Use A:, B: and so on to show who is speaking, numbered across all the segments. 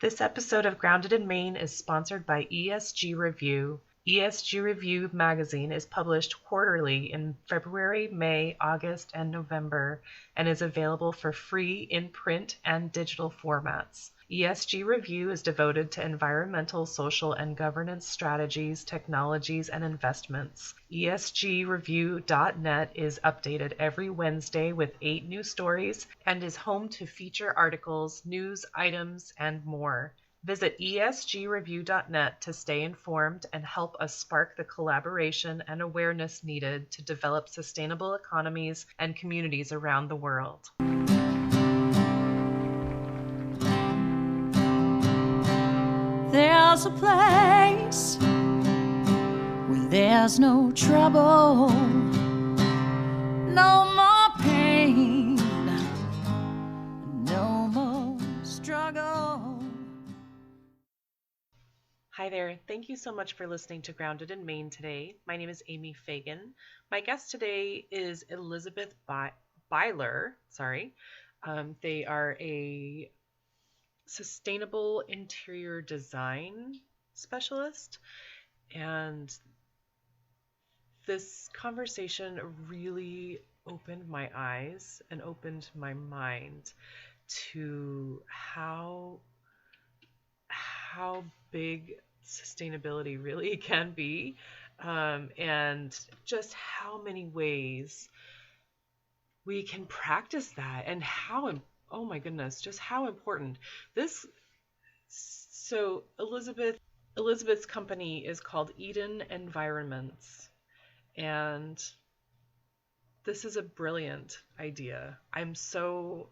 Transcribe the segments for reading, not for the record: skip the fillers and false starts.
A: This episode of Grounded in Maine is sponsored by ESG Review. ESG Review magazine is published quarterly in February, May, August, and November, and is available for free in print and digital formats. ESG Review is devoted to environmental, social, and governance strategies, technologies, and investments. ESGreview.net is updated every Wednesday with 8 new stories and is home to feature articles, news items, and more. Visit esgreview.net to stay informed and help us spark the collaboration and awareness needed to develop sustainable economies and communities around the world.
B: There's a place where there's no trouble, no more pain, no more struggle.
A: Hi there. Thank you so much for listening to Grounded in Maine today. My name is Amy Fagan. My guest today is Elizabeth Byler. They are a sustainable interior design specialist, and this conversation really opened my eyes and opened my mind to how big sustainability really can be, and just how many ways we can practice that, and oh my goodness, just how important this. So Elizabeth's company is called Eden Environments, and this is a brilliant idea. I'm so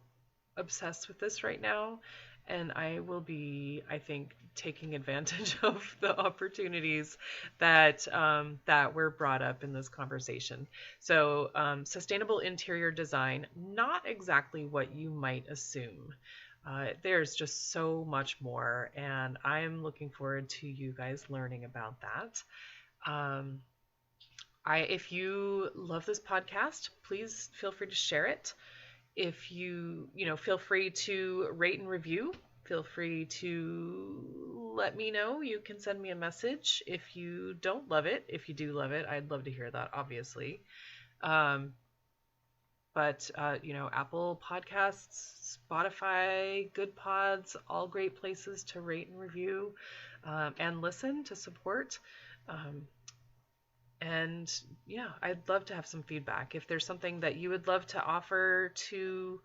A: obsessed with this right now, and I will be, I think, taking advantage of the opportunities that were brought up in this conversation. So sustainable interior design, not exactly what you might assume. There's just so much more, and I'm looking forward to you guys learning about that. If you love this podcast, please feel free to share it. If you feel free to rate and review. Feel free to let me know. You can send me a message if you don't love it. If you do love it, I'd love to hear that, obviously. Apple Podcasts, Spotify, Good Pods, all great places to rate and review and listen to support. I'd love to have some feedback. If there's something that you would love to offer to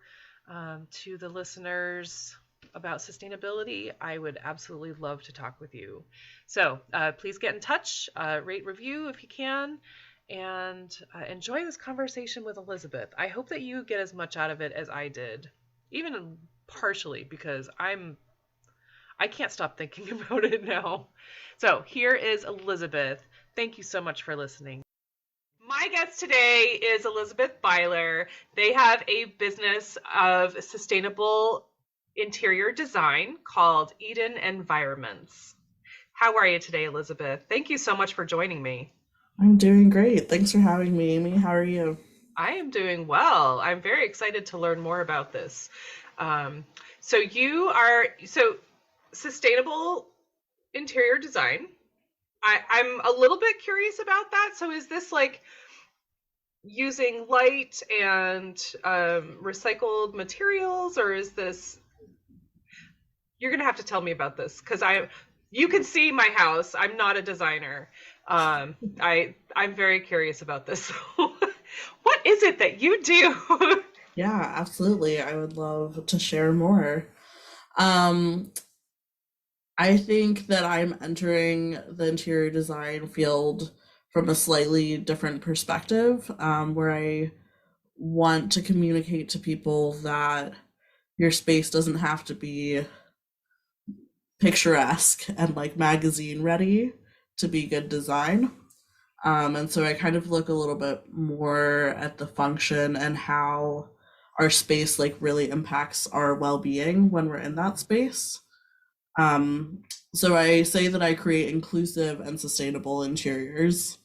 A: the listeners about sustainability, I would absolutely love to talk with you. So please get in touch, rate, review if you can, and enjoy this conversation with Elizabeth. I hope that you get as much out of it as I did, even partially, because I can't stop thinking about it now. So here is Elizabeth. Thank you so much for listening. My guest today is Elizabeth Byler. They have a business of sustainable interior design called Eden Environments. How are you today, Elizabeth? Thank you so much for joining me.
C: I'm doing great. Thanks for having me, Amy. How are you?
A: I am doing well. I'm very excited to learn more about this. So sustainable interior design. I'm a little bit curious about that. So is this like using light and recycled materials, or is this? You're gonna have to tell me about this, because you can see my house. I'm not a designer. I'm very curious about this. What is it that you do?
C: Yeah, absolutely. I would love to share more. I think that I'm entering the interior design field from a slightly different perspective, where I want to communicate to people that your space doesn't have to be picturesque and like magazine ready to be good design. And so I kind of look a little bit more at the function and how our space like really impacts our well-being when we're in that space. So I say that I create inclusive and sustainable interiors,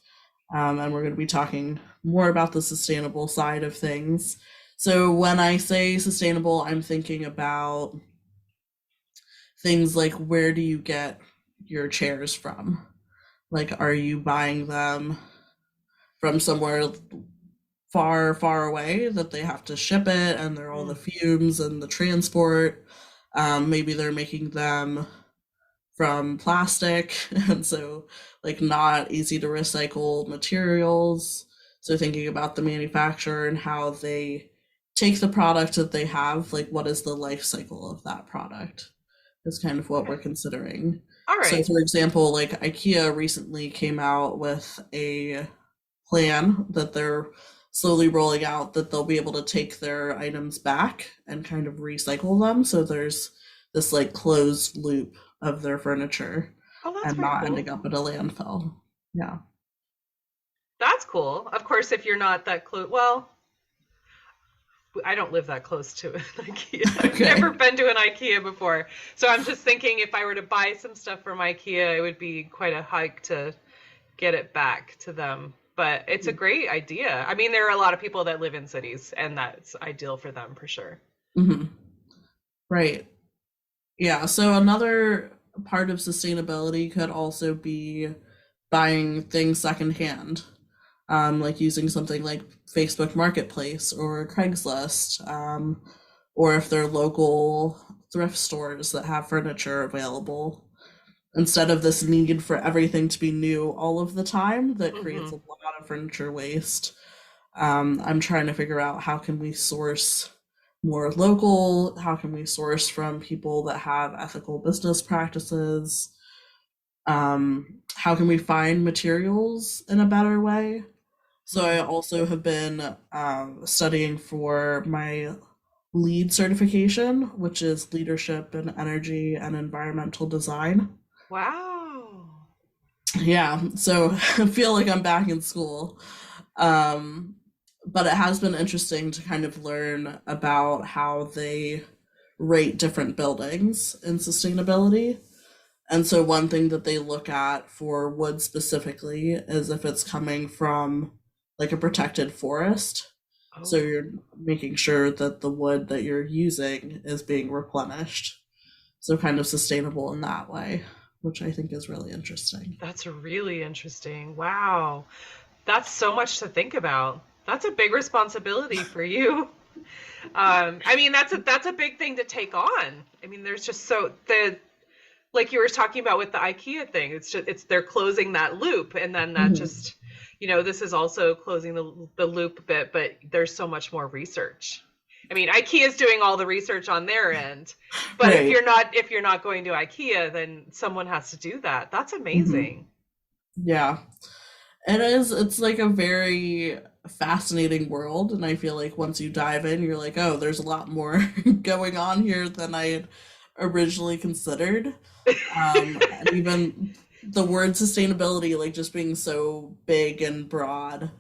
C: and we're going to be talking more about the sustainable side of things. So when I say sustainable, I'm thinking about things like, where do you get your chairs from? Like, are you buying them from somewhere far, far away that they have to ship it and there are all the
A: Mm.
C: fumes and the transport? Maybe they're making them from plastic and so like not easy to recycle materials. So thinking about the manufacturer and how they take the product that they have, like what is the life cycle of that product is kind of what we're
A: Okay.
C: considering.
A: All
C: So
A: right.
C: for example, like IKEA recently came out with a plan that they're slowly rolling out that they'll be able to take their items back and kind of recycle them. So there's this like closed loop of their furniture
A: Oh, that's
C: and
A: very
C: not
A: cool.
C: ending up at a landfill. Yeah.
A: That's cool. Of course, if you're not that close, well, I don't live that close to an IKEA. I've never
C: Okay.
A: been to an IKEA before. So I'm just thinking if I were to buy some stuff from IKEA, it would be quite a hike to get it back to them. But it's a great idea. I mean, there are a lot of people that live in cities, and that's ideal for them for sure.
C: Hmm. Right. Yeah. So another part of sustainability could also be buying things secondhand, like using something like Facebook Marketplace or Craigslist, or if they're local thrift stores that have furniture available. Instead of this need for everything to be new all of the time, that creates
A: Hmm.
C: a lot of furniture waste. I'm trying to figure out how can we source more local, how can we source from people that have ethical business practices, how can we find materials in a better way. So I
A: Mm.
C: also have been studying for my LEED certification, which is leadership in energy and environmental design.
A: Wow.
C: Yeah, so I feel like I'm back in school. Um, but it has been interesting to kind of learn about how they rate different buildings in sustainability. And so one thing that they look at for wood specifically is if it's coming from like a protected forest. So
A: Oh,
C: you're making sure that the wood that you're using is being replenished. So kind of sustainable in that way, which I think is really interesting.
A: that's really interesting. Wow. That's so much to think about. That's a big responsibility for you. I mean, that's a big thing to take on. I mean, there's just so the like you were talking about with the IKEA thing. It's they're closing that loop, and then that
C: Mhm.
A: just this is also closing the loop a bit. But there's so much more research. I mean, IKEA is doing all the research on their end, but if
C: Right.
A: you're not going to IKEA, then someone has to do that. That's
C: Hmm.
A: amazing.
C: Yeah. It is. It's like a very fascinating world, and I feel like once you dive in, you're like, oh, there's a lot more going on here than I had originally considered. And even the word sustainability, like just being so big and broad,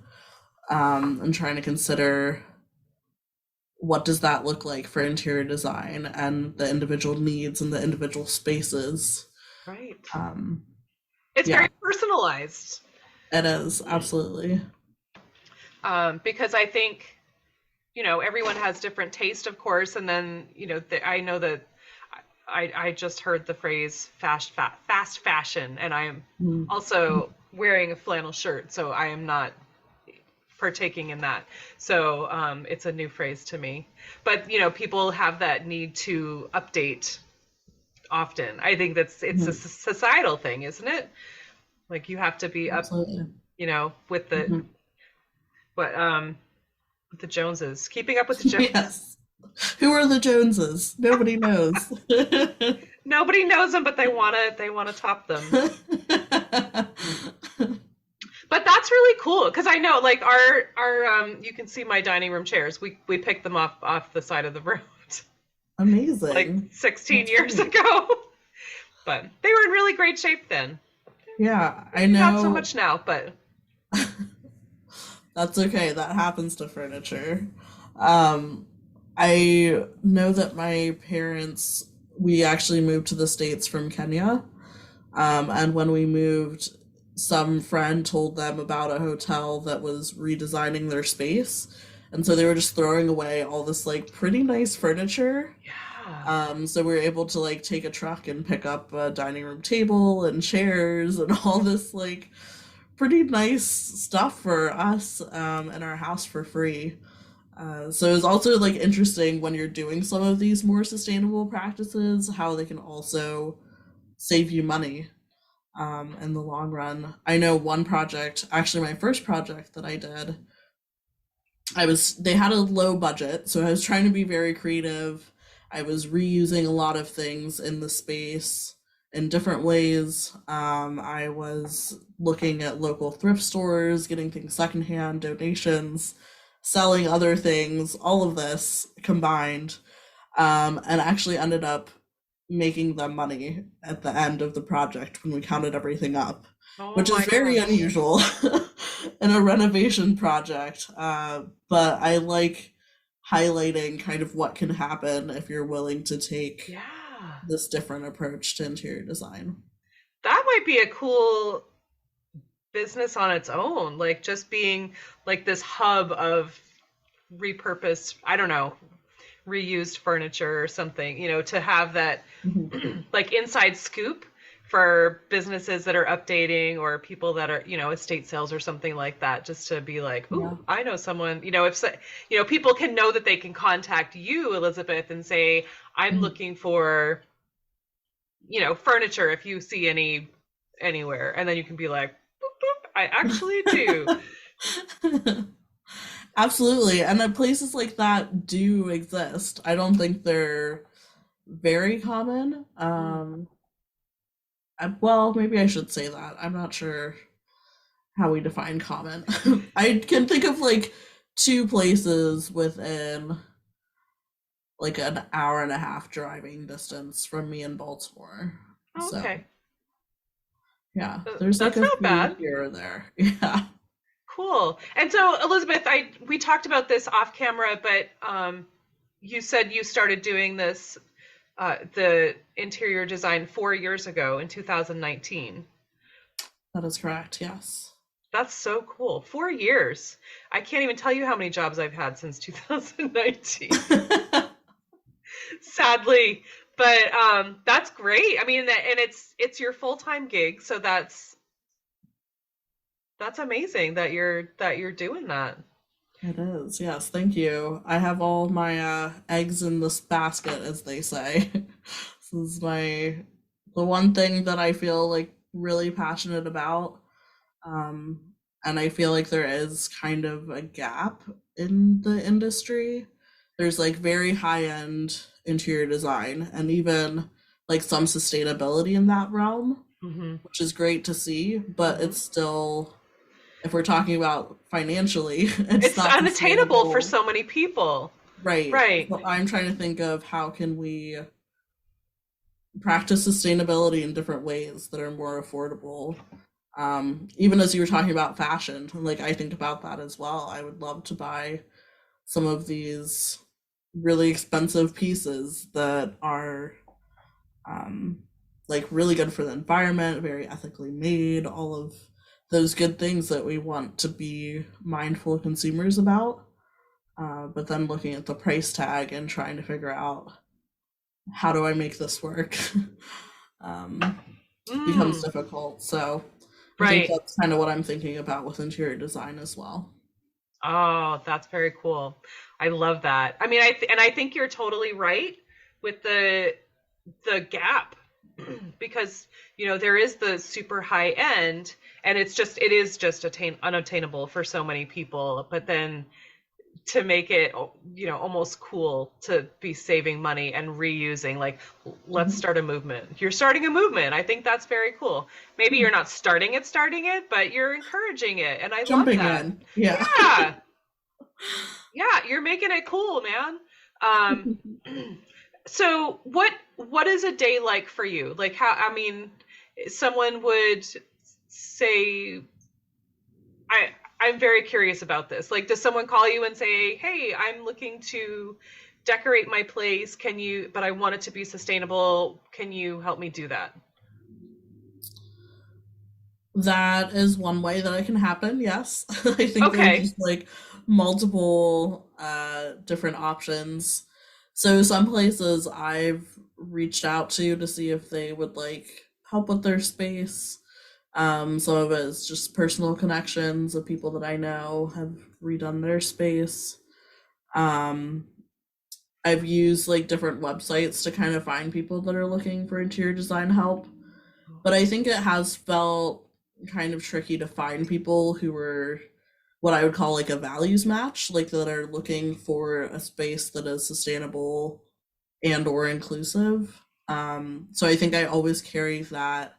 C: and trying to consider what does that look like for interior design and the individual needs and the individual spaces.
A: Right.
C: Um,
A: It's
C: yeah,
A: very personalized.
C: it is absolutely.
A: Because I think everyone has different taste, of course, and then I know that I just heard the phrase fast fashion, and I am
C: Mm.
A: also wearing a flannel shirt, so I am not partaking in that. So it's a new phrase to me. But people have that need to update often. I think it's a
C: Mhm.
A: societal thing, isn't it? Like you have to be up,
C: Absolutely.
A: with the
C: Mhm.
A: what with the Joneses, keeping up with the Joneses.
C: Yes. Who are the Joneses? Nobody knows.
A: Nobody knows them, but they wanna top them. But that's really cool because I know like our you can see my dining room chairs. We picked them off the side of the road like
C: Amazing.
A: 16
C: That's
A: years
C: great.
A: ago. But they were in really great shape then.
C: Yeah, I
A: Maybe not so
C: know.
A: much now, but
C: That's okay. That happens to furniture. Um, I know that my parents, we actually moved to the States from Kenya. And when we moved, some friend told them about a hotel that was redesigning their space. And so they were just throwing away all this like pretty nice furniture.
A: Yeah.
C: So we were able to like take a truck and pick up a dining room table and chairs and all this like pretty nice stuff for us in our house for free. So it was also like interesting when you're doing some of these more sustainable practices, how they can also save you money in the long run. I know one project, actually my first project that I did, they had a low budget, so I was trying to be very creative. I was reusing a lot of things in the space in different ways. I was looking at local thrift stores, getting things secondhand, donations, selling other things, all of this combined, and actually ended up making them money at the end of the project when we counted everything up,
A: Oh
C: which is
A: my
C: very
A: gosh.
C: unusual in a renovation project. But I like highlighting kind of what can happen if you're willing to take
A: Yeah.
C: this different approach to interior design.
A: That might be a cool business on its own, like just being like this hub of repurposed, I don't know, reused furniture or something, to have that
C: Mhm.
A: like inside scoop for businesses that are updating or people that are, estate sales or something like that, just to be like,
C: Yeah.
A: "Ooh, I know someone," if people can know that they can contact you, Elizabeth, and say, "I'm
C: Mhm.
A: looking for, furniture if you see anywhere." And then you can be like, "Boop, boop, I actually do."
C: Absolutely. And places like that do exist. I don't think they're very common.
A: Mm.
C: Well, maybe I should say that. I'm not sure how we define common. I can think of like two places within like an hour and a half driving distance from me in Baltimore.
A: Oh,
C: So,
A: okay.
C: yeah, there's like
A: That's
C: a
A: not
C: few
A: bad.
C: here or there. Yeah.
A: Cool. And so, Elizabeth, we talked about this off camera, but you said you started doing this, the interior design 4 years ago in 2019.
C: That is correct. Yes.
A: That's so cool. 4 years. I can't even tell you how many jobs I've had since 2019, sadly. But that's great. I mean, and it's your full-time gig, so that's amazing that you're doing that.
C: It is. Yes. Thank you. I have all my eggs in this basket, as they say. This is the one thing that I feel like really passionate about. Um, and I feel like there is kind of a gap in the industry. There's like very high end interior design and even like some sustainability in that realm,
A: Hmm.
C: which is great to see, but
A: Hmm.
C: it's still, if we're talking about financially, it's
A: It's
C: not
A: unattainable for
C: sustainable.
A: so many people.
C: Right.
A: Right.
C: So I'm trying to think of how can we practice sustainability in different ways that are more affordable. Even as you were talking about fashion, like I think about that as well. I would love to buy some of these really expensive pieces that are um, like really good for the environment, very ethically made, all of those good things that we want to be mindful consumers about. But then looking at the price tag and trying to figure out how do I make this work um, becomes
A: Mm,
C: difficult. So I think
A: right.
C: that's kind of what I'm thinking about with interior design as well.
A: Oh, that's very cool. I love that. I mean, and I think you're totally right with the gap, because there is the super high end, and it is just unattainable for so many people. But then to make it, almost cool to be saving money and reusing, like, let's
C: Mhm.
A: start a movement. You're starting a movement. I think that's very cool. Maybe
C: Hmm.
A: you're not starting it, but you're encouraging it, and I love
C: Jumping
A: that.
C: in, yeah.
A: Yeah. Yeah, you're making it cool, man. Um so what is a day like for you? Like, how, I mean, someone would say, I I'm very curious about this. Like, does someone call you and say, "Hey, I'm looking to decorate my place. But I want it to be sustainable. Can you help me do that?"
C: That is one way that it can happen, yes. I think there's
A: Okay.
C: just like multiple different options. So some places I've reached out to see if they would like help with their space. Some of it is just personal connections of people that I know have redone their space. Um, I've used like different websites to kind of find people that are looking for interior design help. But I think it has felt kind of tricky to find people who were what I would call like a values match, like that are looking for a space that is sustainable and or inclusive. So I think I always carry that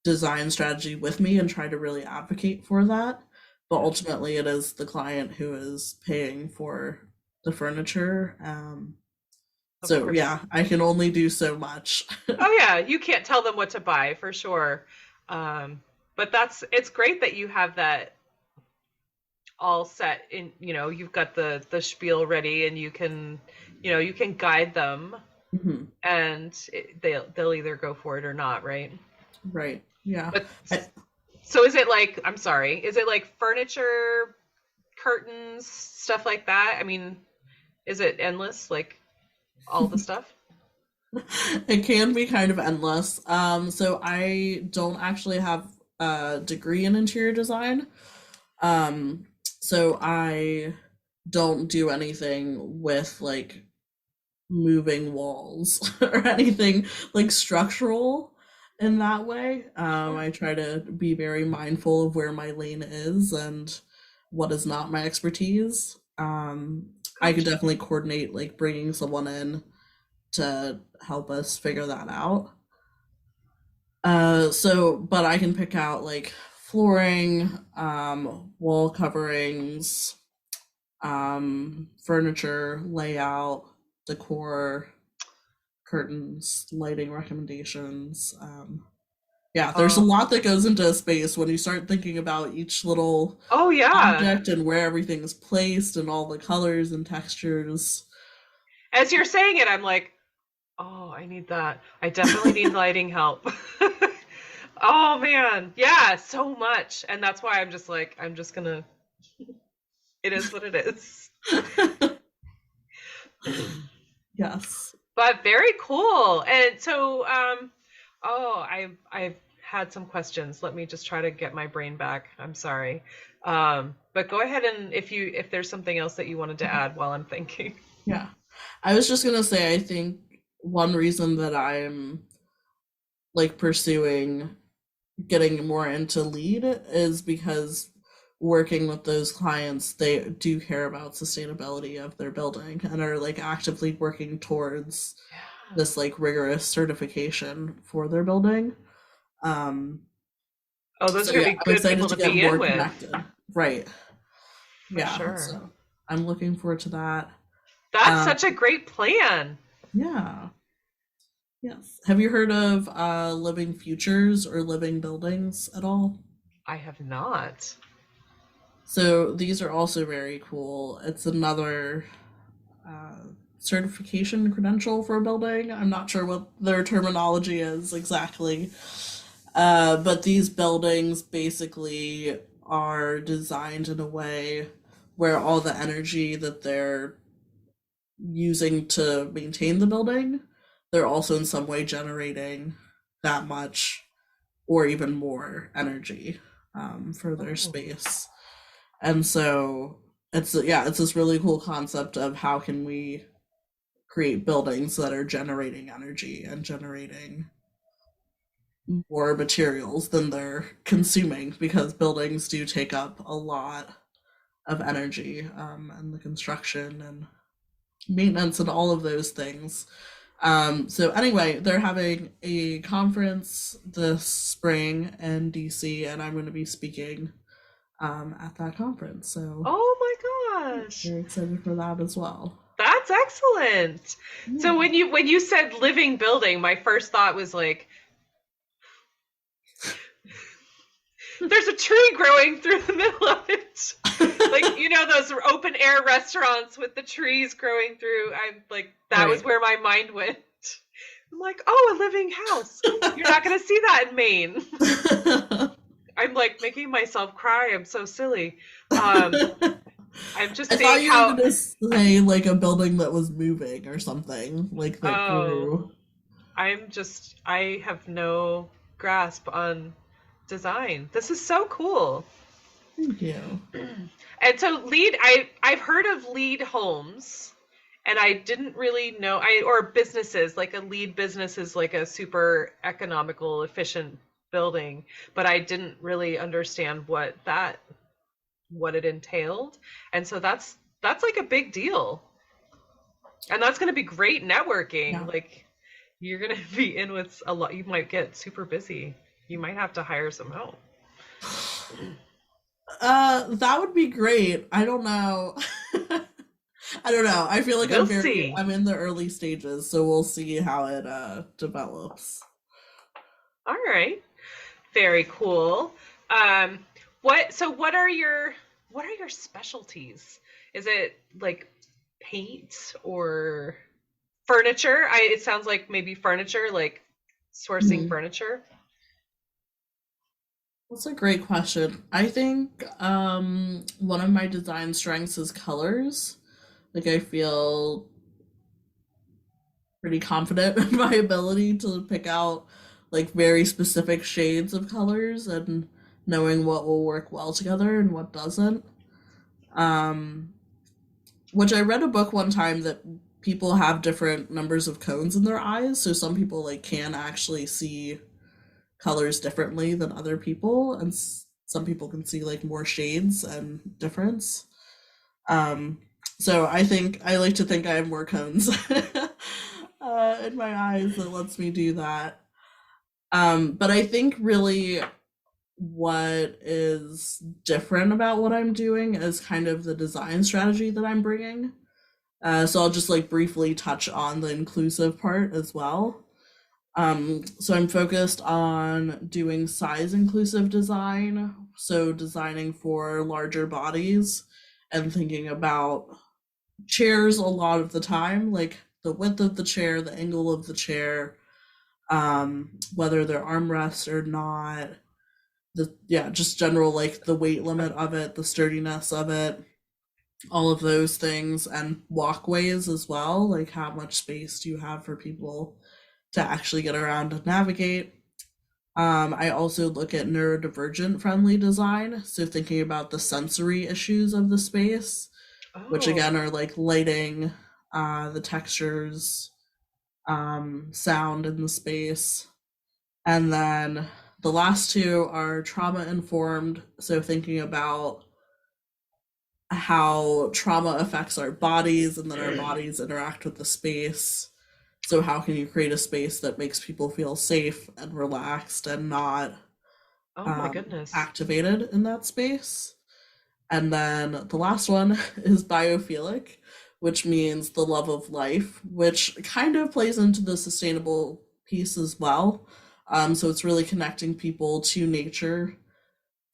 C: design strategy with me and try to really advocate for that. But ultimately, it is the client who is paying for the furniture.
A: Of
C: So
A: course.
C: yeah, I can only do so much.
A: Oh yeah, you can't tell them what to buy for sure. But it's great that you have that all set in, you've got the spiel ready and you can guide them
C: Mhm.
A: and they'll either go for it or not, right?
C: Right. Yeah.
A: But
C: I,
A: so is it like, I'm sorry, is it like furniture, curtains, stuff like that? I mean, is it endless, like all the stuff?
C: it can be kind of endless. So I don't actually have a degree in interior design. So I don't do anything with like moving walls or anything like structural in that way.
A: Sure.
C: I try to be very mindful of where my lane is and what is not my expertise. I could
A: Gotcha.
C: definitely coordinate like bringing someone in to help us figure that out. But I can pick out like flooring, wall coverings, furniture, layout, decor, curtains, lighting recommendations. Yeah, there's a
A: Oh,
C: lot that goes into a space when you start thinking about each little
A: oh yeah.
C: object and where everything's placed and all the colors and textures.
A: As you're saying it, I'm like, oh, I need that. I definitely need lighting help. Oh man, yeah, so much. And that's why I'm just like, I'm just gonna, it is what it is.
C: Yes.
A: But very cool. And so, oh, I've had some questions. Let me just try to get my brain back. I'm sorry. But go ahead and if there's something else that you wanted to add while I'm thinking.
C: Yeah. I was just gonna say, I think one reason that I'm like pursuing getting more into lead is because working with those clients, they do care about sustainability of their building and are like actively working towards
A: Yeah.
C: this like rigorous certification for their building.
A: Oh, those
C: So
A: are gonna
C: yeah,
A: be
C: I'm
A: good
C: excited
A: people
C: to
A: to
C: get
A: be
C: more
A: in with,
C: connected. Right.
A: for
C: Yeah.
A: sure.
C: So I'm looking forward to that.
A: That's
C: Um,
A: such a great plan.
C: yeah. Yes. Have you heard of living futures or living buildings at all?
A: I have not.
C: So these are also very cool. It's another uh, certification credential for a building. I'm not sure what their terminology is exactly. But these buildings basically are designed in a way where all the energy that they're using to maintain the building, they're also in some way generating that much or even more energy for their
A: Oh,
C: space. And so it's this really cool concept of how can we create buildings that are generating energy and generating more materials than they're consuming because buildings do take up a lot of energy and the construction and maintenance and all of those things. So anyway, they're having a conference this spring in DC, and I'm going to be speaking at that conference. So
A: oh my gosh.
C: very excited for that as well.
A: That's excellent. So
C: Yeah.
A: when you said living building, my first thought was like, there's a tree growing through the middle of it. Like, those open air restaurants with the trees growing through. I'm like, that was
C: Right.
A: where my mind went. I'm like, oh, a living house. You're not going to see that in Maine. I'm like making myself cry. I'm so silly. Um, I'm just
C: I thought
A: seeing
C: you were
A: how.
C: gonna say like a building that was moving or something, like that
A: Oh,
C: grew.
A: I have no grasp on design. This is so cool.
C: Thank you.
A: And so I've heard of lead homes, and I didn't really know, or businesses, like a lead business is like a super economical, efficient building, but I didn't really understand what it entailed. And so that's like a big deal. And that's going to be great networking.
C: Yeah.
A: Like you're going to be in with a lot, you might get super busy. You might have to hire some help.
C: That would be great. I don't know. I don't know. I feel like
A: We'll see.
C: I'm in the early stages, so we'll see how it develops.
A: All right. Very cool. Um, what are your specialties? Is it like paint or furniture? It sounds like maybe furniture, like sourcing
C: Mhm.
A: furniture.
C: That's a great question. I think one of my design strengths is colors. Like I feel pretty confident in my ability to pick out like very specific shades of colors and knowing what will work well together and what doesn't. Um, which I read a book one time that people have different numbers of cones in their eyes, so some people like can actually see colors differently than other people, and some people can see like more shades and difference. Um, so I think I like to think I have more cones in my eyes that lets me do that. But I think really what is different about what I'm doing is kind of the design strategy that I'm bringing. So I'll just like briefly touch on the inclusive part as well. So I'm focused on doing size inclusive design, so designing for larger bodies and thinking about chairs a lot of the time, like the width of the chair, the angle of the chair, whether they're armrests or not, the yeah, just general like the weight limit of it, the sturdiness of it, all of those things, and walkways as well, like how much space do you have for people to actually get around and navigate. I also look at neurodivergent friendly design, so thinking about the sensory issues of the space, which
A: Oh,
C: again are like lighting, the textures, sound in the space. And then the last two are trauma informed, so thinking about how trauma affects our bodies and then our bodies interact with the space. So, how can you create a space that makes people feel safe and relaxed and not
A: oh my goodness.
C: activated in that space? And then the last one is biophilic, which means the love of life, which kind of plays into the sustainable piece as well. So it's really connecting people to nature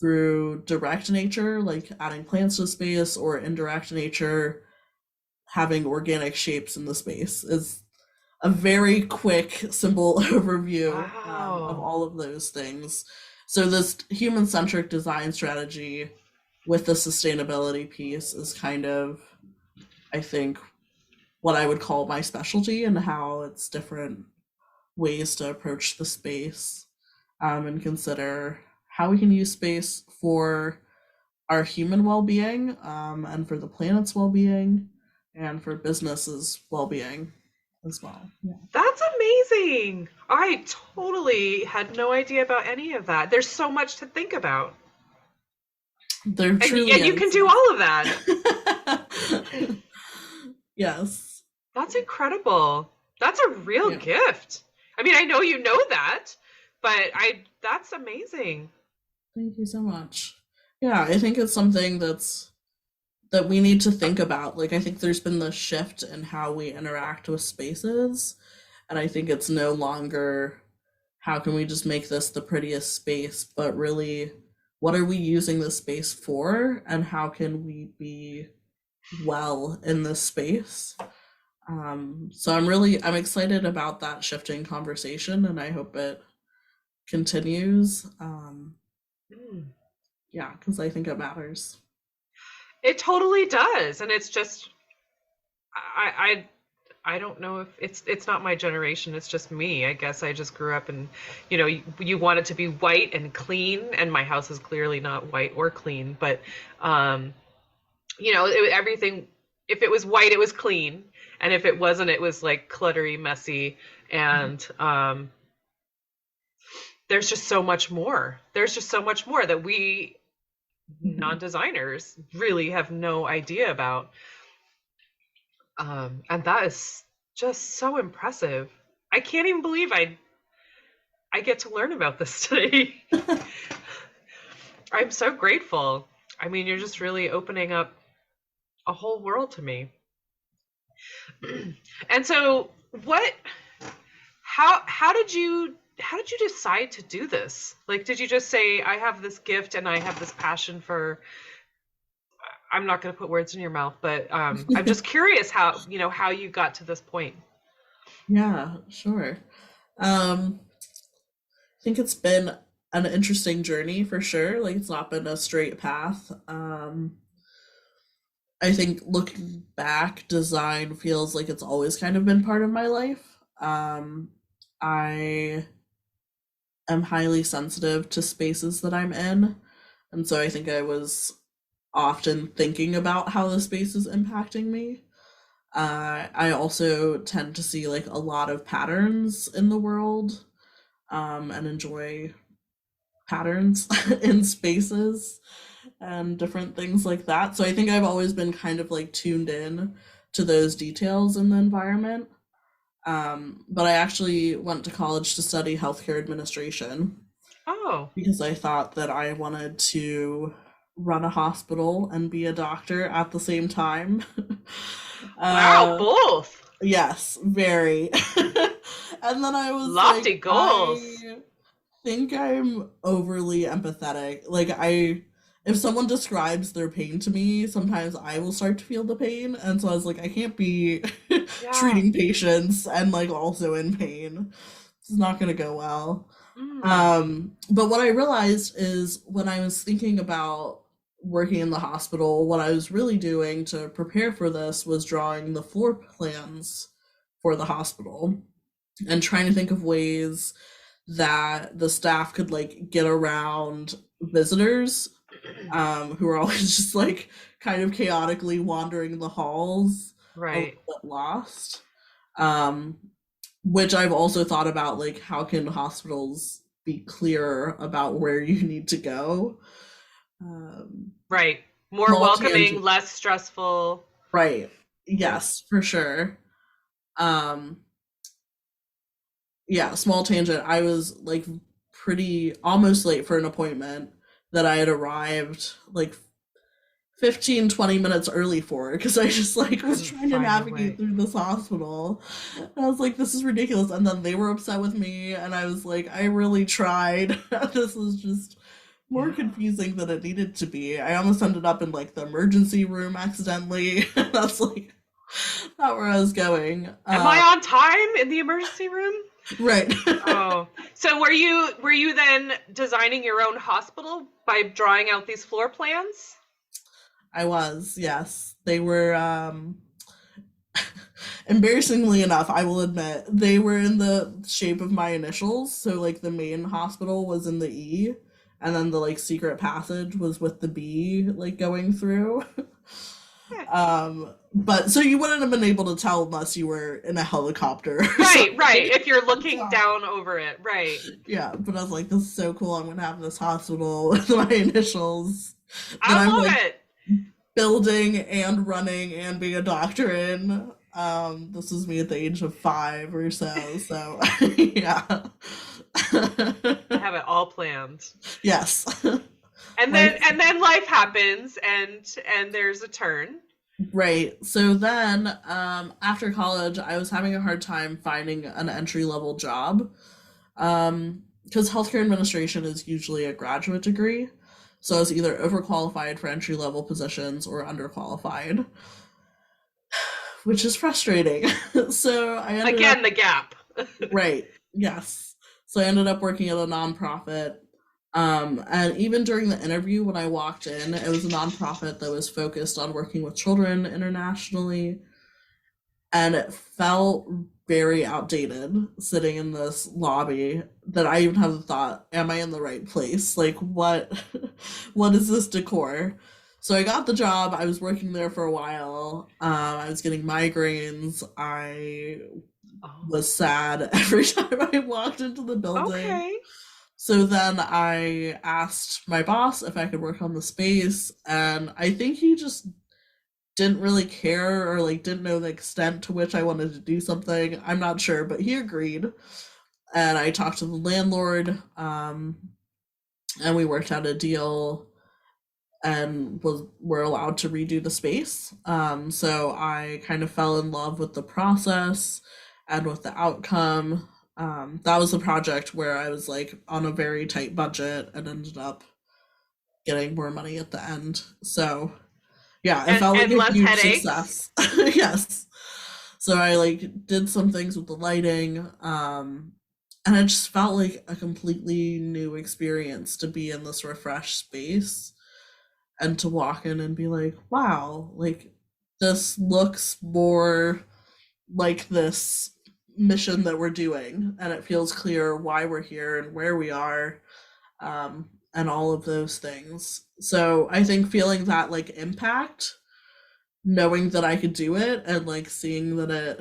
C: through direct nature, like adding plants to space, or indirect nature, having organic shapes in the space is a very quick, simple overview of
A: Wow.
C: all of those things. So, this human centric design strategy with the sustainability piece is kind of, I think, what I would call my specialty and how it's different ways to approach the space, and consider how we can use space for our human well being, and for the planet's well being and for businesses' well being as well. Yeah.
A: That's amazing. I totally had no idea about any of that. There's so much to think about.
C: There
A: And
C: truly
A: you can
C: is.
A: do all of that.
C: Yes.
A: That's incredible. That's a real
C: Yeah.
A: gift. I mean, I know you know that, but I that's amazing.
C: Thank you so much. Yeah, I think it's something that we need to think about. Like I think there's been this shift in how we interact with spaces, and I think it's no longer how can we just make this the prettiest space, but really what are we using this space for and how can we be well in this space? So I'm excited about that shifting conversation, and I hope it continues.
A: Mm.
C: Yeah, because I think it matters.
A: It totally does. And it's just I I don't know if it's not my generation, it's just me. I guess I just grew up and you want it to be white and clean, and my house is clearly not white or clean, but um everything, if it was white it was clean, and if it wasn't it was like cluttery, messy, and there's just so much more. There's just so much more that we non-designers really have no idea about. And that is just so impressive. I can't even believe I get to learn about this today. I'm so grateful. I mean, you're just really opening up a whole world to me. And so what how did you decide to do this? Like, did you just say, I have this gift and I have this passion for, I'm not going to put words in your mouth, but I'm just curious how you got to this point.
C: Yeah, sure. I think it's been an interesting journey for sure. Like it's not been a straight path. I think looking back, design feels like it's always kind of been part of my life. I am highly sensitive to spaces that I'm in. And so I think I was often thinking about how the space is impacting me. I also tend to see like a lot of patterns in the world, and enjoy patterns in spaces and different things like that. So I think I've always been kind of like tuned in to those details in the environment. But I actually went to college to study healthcare administration
A: Oh,
C: because I thought that I wanted to run a hospital and be a doctor at the same time.
A: wow,
C: uh,
A: both.
C: yes, very. And then I was like,
A: Lofty goals.
C: I think I'm overly empathetic. Like if someone describes their pain to me, sometimes I will start to feel the pain. And so I was like, I can't be
A: Yeah.
C: treating patients and like also in pain. It's not gonna go well.
A: Mm.
C: But what I realized is when I was thinking about working in the hospital, what I was really doing to prepare for this was drawing the floor plans for the hospital and trying to think of ways that the staff could like get around visitors, who are always just like kind of chaotically wandering the halls a little
A: Right.
C: bit lost. um, which I've also thought about, like how can hospitals be clearer about where you need to go. um,
A: Right. More
C: Small
A: welcoming,
C: tangent,
A: less stressful.
C: right?
A: Yeah.
C: Yes, for sure. um, yeah, small tangent. I was like pretty almost late for an appointment that I had arrived like 15-20 minutes early for because I just like was
A: Couldn't
C: trying to
A: find your
C: navigate
A: way.
C: through this hospital. And I was like, this is ridiculous. And then they were upset with me, and I was like, I really tried. This was just more
A: Yeah.
C: confusing than it needed to be. I almost ended up in like the emergency room accidentally. That's like not where I was going.
A: Am I on time in the emergency room?
C: Right.
A: Oh, so were you then designing your own hospital by drawing out these floor plans?
C: I was, yes. They were embarrassingly enough, I will admit, they were in the shape of my initials. So like the main hospital was in the E, and then the like secret passage was with the B like going through.
A: Yeah.
C: But so you wouldn't have been able to tell unless you were in a helicopter or
A: Right, right.
C: something.
A: If you're looking
C: So,
A: down over it, right.
C: yeah, but I was like, this is so cool. I'm gonna have this hospital with my initials that
A: I
C: I'm
A: love
C: like
A: it.
C: building and running and being a doctor in. This was me at the age of 5 or so. So yeah.
A: I have it all planned.
C: Yes.
A: And then
C: Life,
A: and then life happens, and there's a turn.
C: right. So then, after college, I was having a hard time finding an entry level job. Because healthcare administration is usually a graduate degree. So I was either overqualified for entry level positions or underqualified, which is frustrating. So I ended
A: Again,
C: up,
A: the gap.
C: right, yes. So I ended up working at a nonprofit, And even during the interview, when I walked in, it was a nonprofit that was focused on working with children internationally. And it felt very outdated sitting in this lobby that I even have the thought, am I in the right place? Like, what, what is this decor? So I got the job. I was working there for a while. I was getting migraines. I
A: Oh,
C: was sad every time I walked into the building.
A: okay.
C: So then I asked my boss if I could work on the space, and I think he just didn't really care or like didn't know the extent to which I wanted to do something. I'm not sure, but he agreed. And I talked to the landlord, and we worked out a deal and were allowed to redo the space. So I kind of fell in love with the process and with the outcome. That was a project where I was like on a very tight budget and ended up getting more money at the end. So yeah, it felt like
A: And
C: a
A: less
C: huge
A: headaches.
C: success. Yes. So I like did some things with the lighting, and it just felt like a completely new experience to be in this refreshed space and to walk in and be like, wow, like this looks more like this mission that we're doing, and it feels clear why we're here and where we are, and all of those things. So I think feeling that like impact, knowing that I could do it and like seeing that it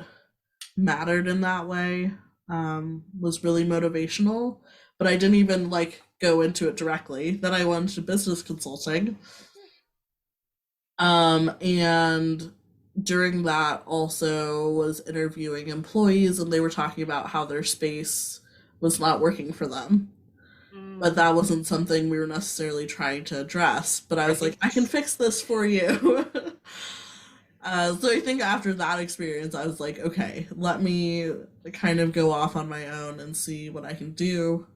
C: mattered in that way, was really motivational. But I didn't even like go into it directly. Then I went to business consulting. And during that also was interviewing employees, and they were talking about how their space was not working for them. But
A: Mm,
C: that wasn't something we were necessarily trying to address. But I was like,
A: right.
C: I can fix this for you. So I think after that experience, I was like, okay, let me kind of go off on my own and see what I can do.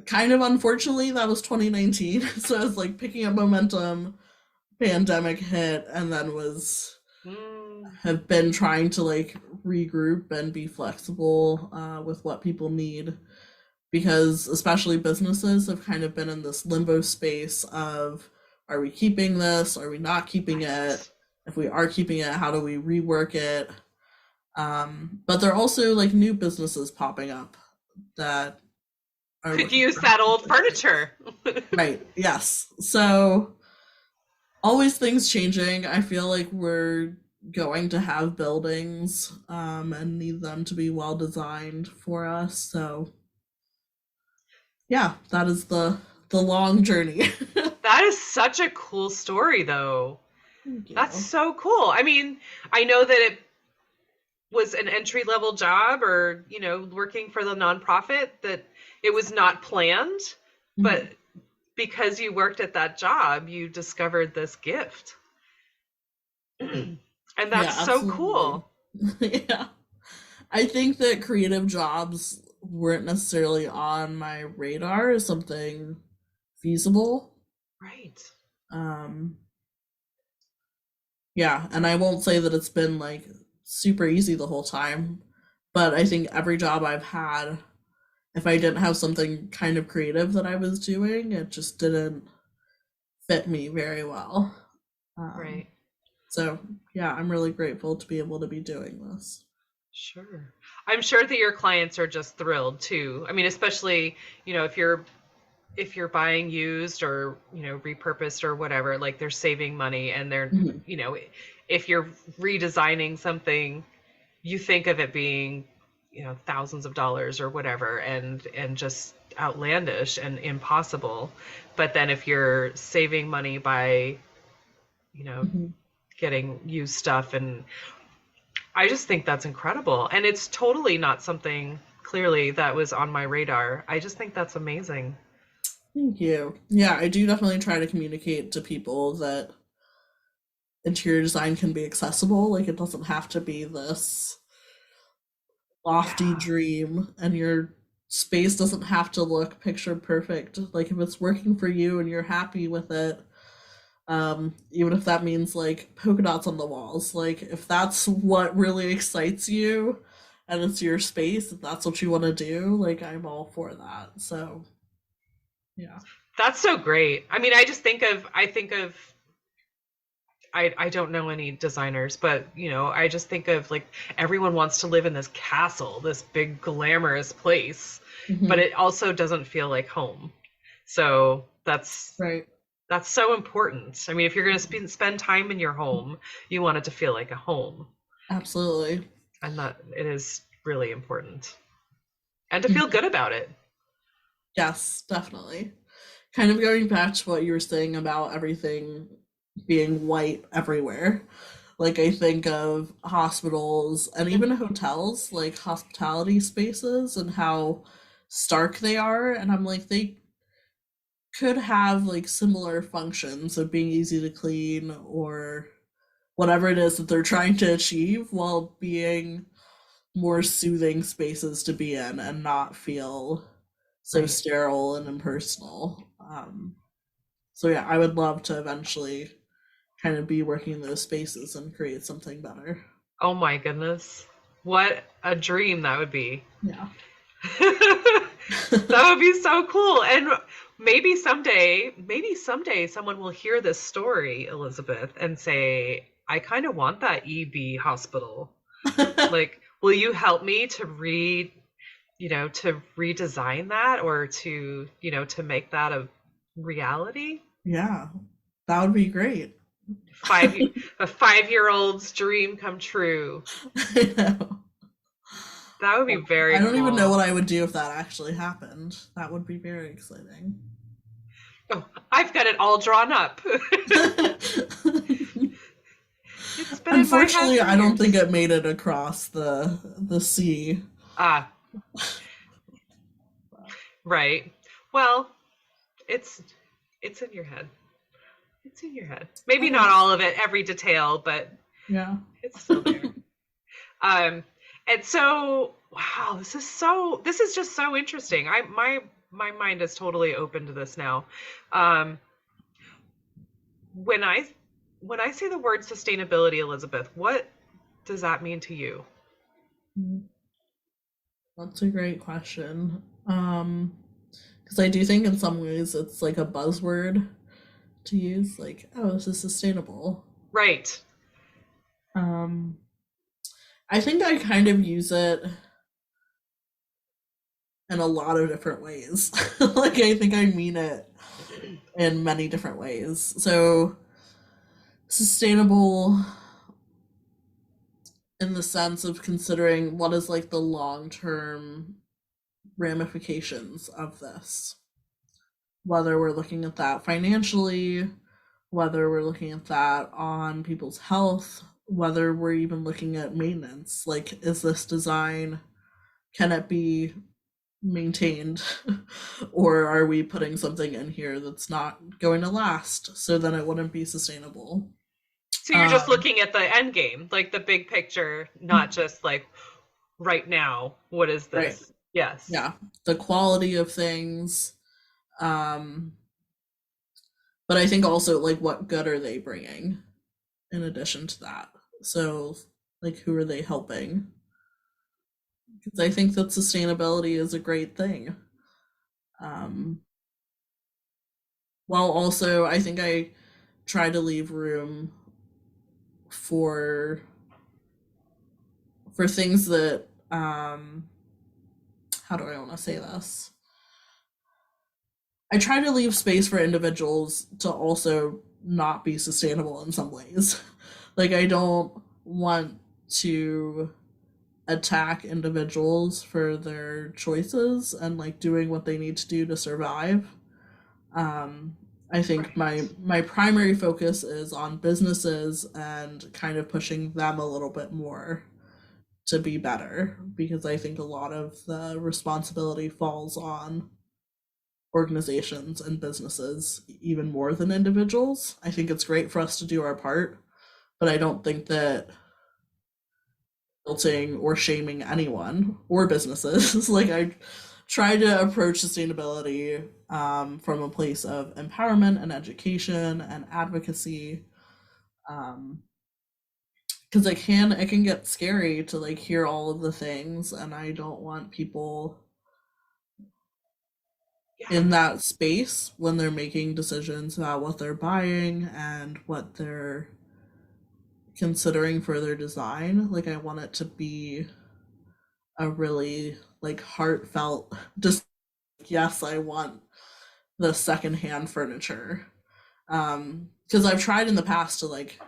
C: Kind of unfortunately, that was 2019. So I was like picking up momentum, pandemic hit, and then was
A: Mm,
C: have been trying to like regroup and be flexible with what people need, because especially businesses have kind of been in this limbo space of, are we keeping this, are we not keeping it,
A: right.
C: if we are keeping it, how do we rework it? But there are also like new businesses popping up that are
A: Could
C: looking
A: use
C: for
A: that old
C: hospitality.
A: furniture.
C: Right, yes. So always things changing. I feel like we're going to have buildings, and need them to be well designed for us. So yeah, that is the long journey.
A: That is such a cool story, though.
C: Thank
A: That's
C: you.
A: so cool. I mean, I know that it was an entry level job or, working for the nonprofit, that it was not planned,
C: Mhm.
A: but because you worked at that job, you discovered this gift. And
C: Yeah,
A: that's so
C: absolutely.
A: cool.
C: Yeah. I think that creative jobs weren't necessarily on my radar as something feasible.
A: Right.
C: Um, yeah, and I won't say that it's been like super easy the whole time, but I think every job I've had, if I didn't have something kind of creative that I was doing, it just didn't fit me very well. Um,
A: Right.
C: so yeah, I'm really grateful to be able to be doing this.
A: Sure. I'm sure that your clients are just thrilled too. I mean, especially, if you're buying used or, repurposed or whatever, like they're saving money and they're,
C: Mhm.
A: if you're redesigning something, you think of it being, thousands of dollars or whatever, and just outlandish and impossible. But then if you're saving money by, you know,
C: Mhm.
A: getting used stuff, and I just think that's incredible. And it's totally not something clearly that was on my radar. I just think that's amazing.
C: Thank you. Yeah, I do definitely try to communicate to people that interior design can be accessible. Like it doesn't have to be this lofty
A: Yeah.
C: dream, and your space doesn't have to look picture perfect. Like if it's working for you and you're happy with it, even if that means like polka dots on the walls, like if that's what really excites you and it's your space, if that's what you want to do, like I'm all for that. So Yeah.
A: That's so great. I mean, I don't know any designers, but I just think of like everyone wants to live in this castle, this big glamorous place, but
C: Hmm.
A: it also doesn't feel like home. So
C: Right.
A: that's so important. I mean, if you're going to spend time in your home, you want it to feel like a home,
C: Absolutely.
A: and that it is really important, and to feel
C: Mhm.
A: good about it.
C: Yes, definitely. Kind of going back to what you were saying about everything being white everywhere. Like I think of hospitals and even hotels, like hospitality spaces and how stark they are. And I'm like, they could have like similar functions of being easy to clean or whatever it is that they're trying to achieve while being more soothing spaces to be in and not feel so
A: Right.
C: sterile and impersonal. So yeah, I would love to eventually kind of be working in those spaces and create something better.
A: Oh my goodness. What a dream that would be.
C: Yeah.
A: That would be so cool. And maybe someday someone will hear this story, Elizabeth, and say, I kind of want that EB hospital. Like, will you help me to redesign that, or to make that a reality?
C: Yeah, that would be great.
A: Five, a 5-year-old's dream come true.
C: I know.
A: That would be
C: I
A: very
C: don't even know
A: cool.
C: what I would do if that actually happened. That would be very exciting.
A: Oh, I've got it all drawn up. It's been in my head
C: Unfortunately,
A: for
C: I don't think
A: years.
C: it made it across the sea.
A: Ah, right. Well, it's it's in your head. It's in your head. Maybe
C: It
A: not
C: is.
A: all of it, every detail, but
C: Yeah.
A: it's still there. Um, and so, wow, this is just so interesting. My mind is totally open to this now. Um, when I when I say the word sustainability, Elizabeth, what does that mean to you?
C: That's a great question. Because I do think in some ways it's like a buzzword to use, like, oh, this is sustainable.
A: Right.
C: Um, I think I kind of use it in a lot of different ways. Like, I think I mean it in many different ways. So, sustainable in the sense of considering what is like the long term ramifications of this, whether we're looking at that financially, whether we're looking at that on people's health, whether we're even looking at maintenance. Like, is this design, can it be maintained? Or are we putting something in here that's not going to last? So then it wouldn't be sustainable.
A: So you're just
C: Um,
A: looking at the end game, like the big picture, not just like right now, what is
C: right.
A: this? Yes.
C: Yeah. The quality of things. Um, but I think also like what good are they bringing in addition to that? So like who are they helping? Because I think that sustainability is a great thing. Um, while also I think I try to leave room for things that how do I want to say this? I try to leave space for individuals to also not be sustainable in some ways. Like I don't want to attack individuals for their choices and like doing what they need to do to survive. I think
A: Right.
C: my primary focus is on businesses and kind of pushing them a little bit more to be better because I think a lot of the responsibility falls on organizations and businesses even more than individuals. I think it's great for us to do our part, but I don't think that guilting or shaming anyone or businesses. Like I try to approach sustainability from a place of empowerment and education and advocacy. Um, because it can get scary to like hear all of the things, and I don't want people
A: Yeah.
C: in that space when they're making decisions about what they're buying and what they're considering for their design. Like, I want it to be a really like heartfelt, just yes, I want the secondhand furniture. Because I've tried in the past to like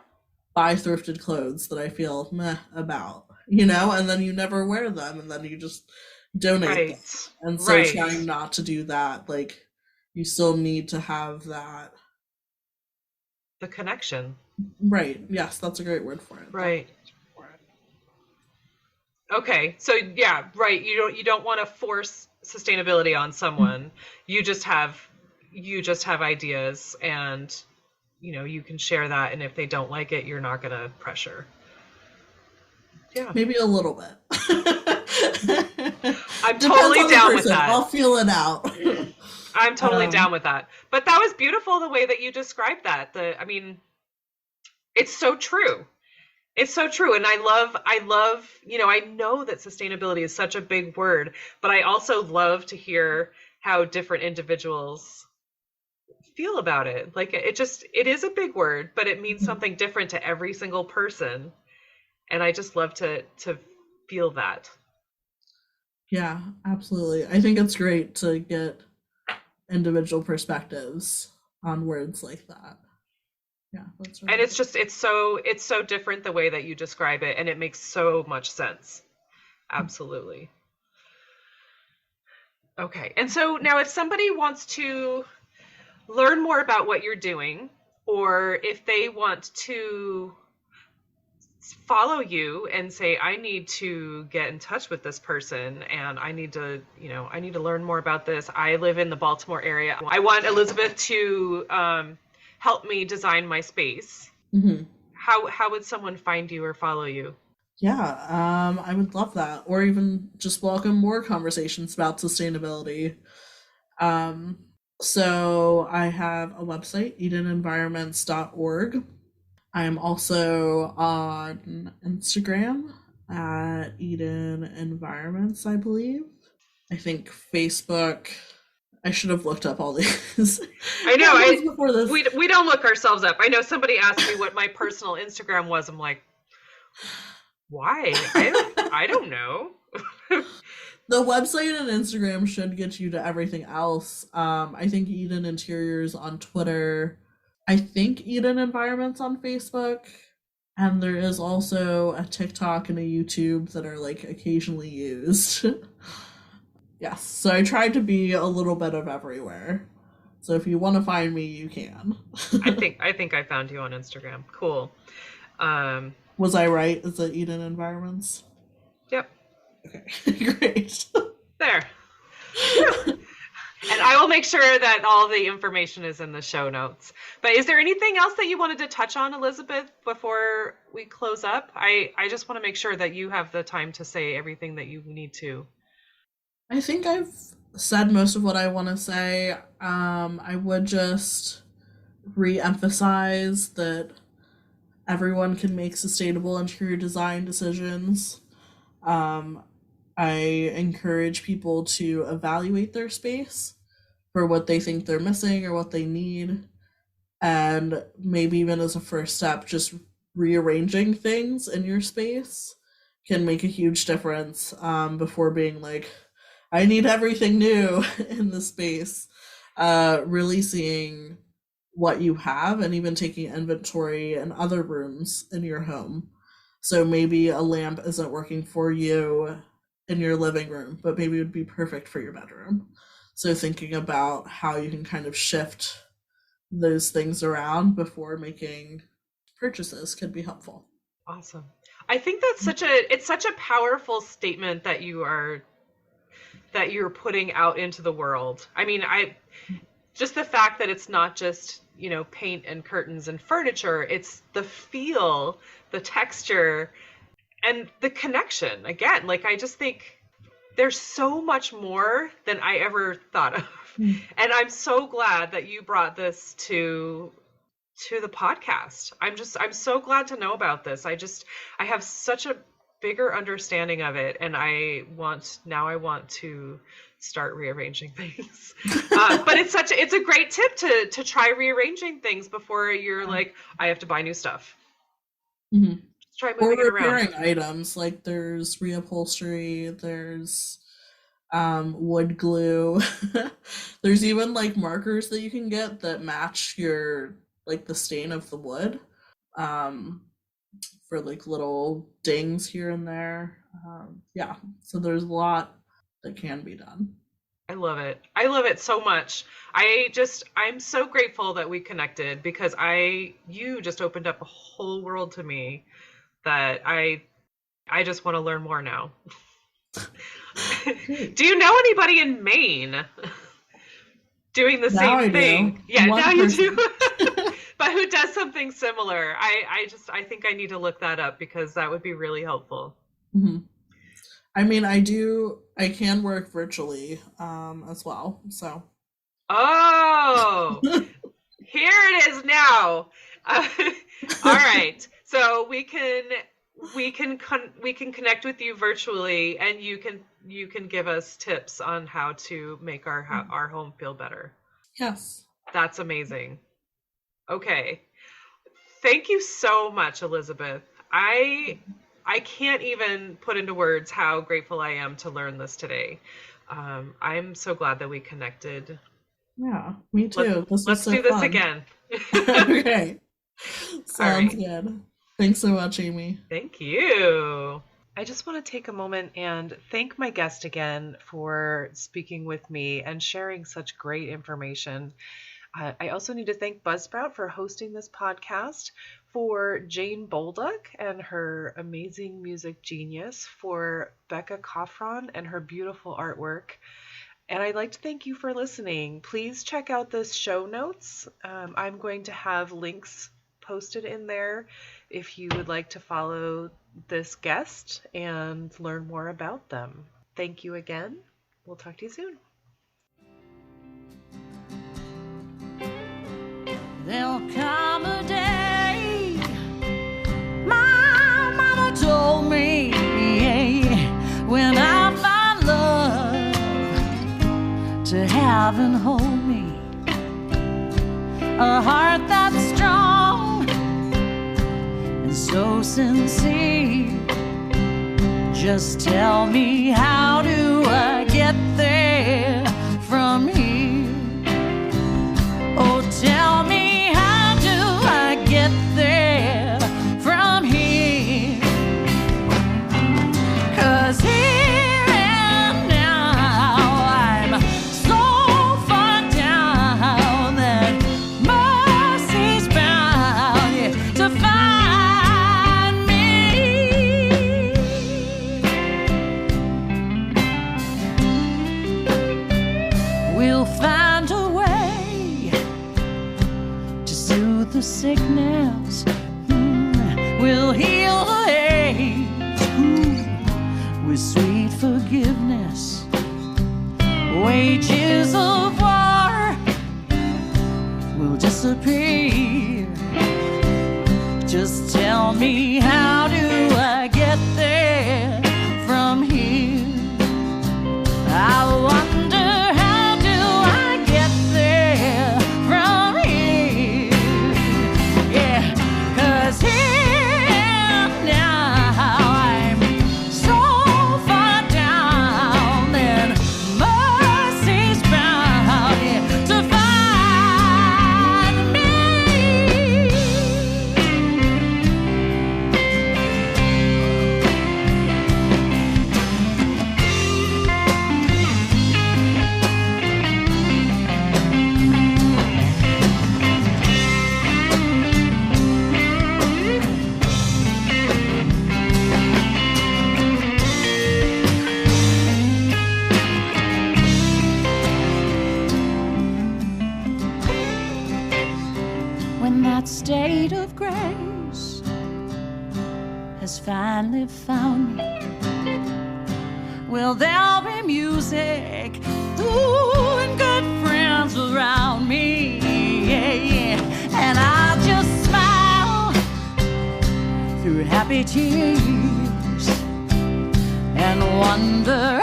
C: buy thrifted clothes that I feel meh about, and then you never wear them and then you just donate them.
A: Right.
C: And so
A: Right.
C: trying not to do that, like you still need to have that.
A: The connection.
C: Right. Yes, that's a great word for it.
A: Right. Okay. So yeah, right. You don't want to force sustainability on someone. You just have ideas, and you can share that, and if they don't like it, you're not going to pressure. Yeah.
C: Maybe a little bit.
A: I'm
C: Depends
A: totally
C: on the
A: down with
C: person.
A: that.
C: I'll feel it out.
A: I'm totally down with that. But that was beautiful the way that you described that. I mean, it's so true. It's so true. And I love, I know that sustainability is such a big word, but I also love to hear how different individuals feel about it. Like it is a big word, but it means something different to every single person. And I just love to feel that.
C: Yeah, absolutely. I think it's great to get individual perspectives on words like that. Yeah, that's
A: And
C: really good.
A: it's so different the way that you describe it, and it makes so much sense. Absolutely. Okay. And so now if somebody wants to learn more about what you're doing, or if they want to follow you and say, I need to get in touch with this person and I need to learn more about this. I live in the Baltimore area. I want Elizabeth to help me design my space.
C: Mm-hmm.
A: How would someone find you or follow you?
C: Yeah, I would love that. Or even just welcome more conversations about sustainability. Um, so I have a website, edenenvironments.org. I'm also on Instagram at Eden Environments, I believe. I think Facebook. I should have looked up all these.
A: I know.
C: Before this.
A: We don't look ourselves up. I know somebody asked me what my personal Instagram was. I'm like, why? I don't know.
C: The website and Instagram should get you to everything else. I think Eden Interiors on Twitter. I think Eden Environments on Facebook. And there is also a TikTok and a YouTube that are like occasionally used. Yes, so I tried to be a little bit of everywhere. So if you want to find me, you can.
A: I think I found you on Instagram. Cool.
C: Was I right? Is it Eden Environments?
A: Yep.
C: Okay, great.
A: There. And I will make sure that all the information is in the show notes. But is there anything else that you wanted to touch on, Elizabeth, before we close up? I just want to make sure that you have the time to say everything that you need to.
C: I think I've said most of what I want to say. I would just re-emphasize that everyone can make sustainable interior design decisions. I encourage people to evaluate their space for what they think they're missing or what they need. And maybe even as a first step, just rearranging things in your space can make a huge difference before being like, I need everything new in the space. Really seeing what you have and even taking inventory in other rooms in your home. So maybe a lamp isn't working for you in your living room, but maybe it would be perfect for your bedroom. So thinking about how you can kind of shift those things around before making purchases could be helpful.
A: Awesome. I think that's it's such a powerful statement that you're putting out into the world. I mean, just the fact that it's not just, paint and curtains and furniture, it's the feel, the texture, and the connection. Again, like I just think there's so much more than I ever thought of. And I'm so glad that you brought this to the podcast. I'm so glad to know about this. I have such a bigger understanding of it, and I want to start rearranging things. Yeah, but it's a great tip to try rearranging things before you're like, I have to buy new stuff.
C: Mhm.
A: Just try
C: Or
A: moving it around.
C: repairing items, like there's reupholstery, there's wood glue. There's even like markers that you can get that match your like the stain of the wood. Um, for like little dings here and there. Yeah, so there's a lot that can be done.
A: I love it. I love it so much. I'm so grateful that we connected because you just opened up a whole world to me that I just want to learn more now. Do you know anybody in Maine doing the
C: Now
A: same
C: I
A: thing?
C: do.
A: Yeah,
C: One
A: now you
C: person.
A: do. But who does something similar? I think I need to look that up because that would be really helpful.
C: Mhm. I mean, I can work virtually as well. So
A: Oh, here it is now. Uh, all right. So we can connect with you virtually, and you can give us tips on how to make our home feel better.
C: yes.
A: That's amazing. Okay. Thank you so much, Elizabeth. I can't even put into words how grateful I am to learn this today. I'm so glad that we connected.
C: Yeah, me too. This was
A: Let's
C: so
A: do this
C: fun.
A: again.
C: Okay.
A: All
C: Sounds
A: right.
C: good. Thanks so much, Amy.
A: Thank you. I just want to take a moment and thank my guest again for speaking with me and sharing such great information. I also need to thank Buzzsprout for hosting this podcast, for Jane Bolduck and her amazing music genius, for Becca Coffron and her beautiful artwork. And I'd like to thank you for listening. Please check out the show notes. I'm going to have links posted in there if you would like to follow this guest and learn more about them. Thank you again. We'll talk to you soon.
B: There'll come a day, my mama told me, when I find love to have and hold me, a heart that's strong and so sincere. Just tell me, how do I get there from here? Oh, tell me, get there from here, 'cause here and now I'm so far down that mercy's bound to find me. We'll find a way to soothe the sickness, we'll heal the hate, with sweet forgiveness. Wages of war will disappear. Just tell me, how do I get there from here? I wonder, how do I get there from here? Yeah, 'cause here and now I'm so far down that mercy's bound to find me. When that state of grace has finally found me, well, there'll be music, ooh, and good friends around me, yeah. And I'll just smile through happy tears and wonder,